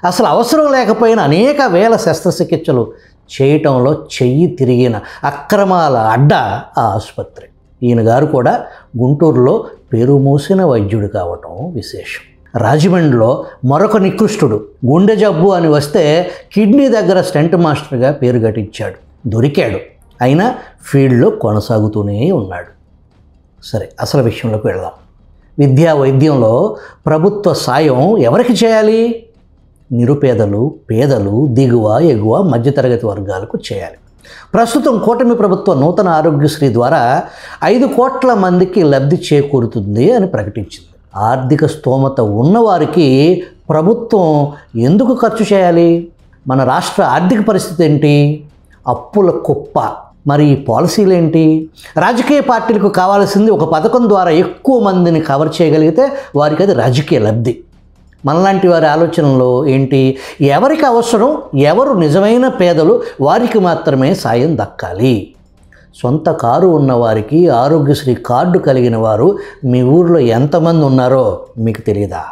అసలు అవసరం లేకపోయినా అనేక వేల శస్త్రచికిత్సలు చేయటంలో చెయ్యి తిరిగిన అక్రమాల అడ్డ ఆ ఆసుపత్రి. ఈయన గారు కూడా గుంటూరులో పేరు మోసిన వైద్యుడు కావటం విశేషం. రాజమండ్రిలో మరొక నికృష్టుడు గుండె జబ్బు అని వస్తే కిడ్నీ దగ్గర స్టెంట్ మాస్టర్గా పేరు గటించాడు. దొరికాడు, అయినా ఫీల్డ్లో కొనసాగుతూనే ఉన్నాడు. సరే, అసలు విషయంలోకి వెళ్దాం. విద్యా వైద్యంలో ప్రభుత్వ సాయం ఎవరికి చేయాలి? నిరుపేదలు, పేదలు, దిగువ ఎగువ మధ్యతరగతి వర్గాలకు చేయాలి. ప్రస్తుతం కూటమి ప్రభుత్వం నూతన ఆరోగ్యశ్రీ ద్వారా 5 కోట్ల మందికి లబ్ధి చేకూరుతుంది అని ప్రకటించింది. ఆర్థిక స్తోమత ఉన్నవారికి ప్రభుత్వం ఎందుకు ఖర్చు చేయాలి? మన రాష్ట్ర ఆర్థిక పరిస్థితి ఏంటి? అప్పుల కుప్ప. మరి ఈ పాలసీలు ఏంటి? రాజకీయ పార్టీలకు కావాల్సింది ఒక పథకం ద్వారా ఎక్కువ మందిని కవర్ చేయగలిగితే వారికి అది రాజకీయ లబ్ధి. మనలాంటి వారి ఆలోచనలో ఏంటి? ఎవరికి అవసరం, ఎవరు నిజమైన పేదలు, వారికి మాత్రమే సాయం దక్కాలి. సొంత కారు ఉన్నవారికి ఆరోగ్యశ్రీ కార్డు కలిగిన వారు మీ ఊరిలో ఎంతమంది ఉన్నారో మీకు తెలియదా?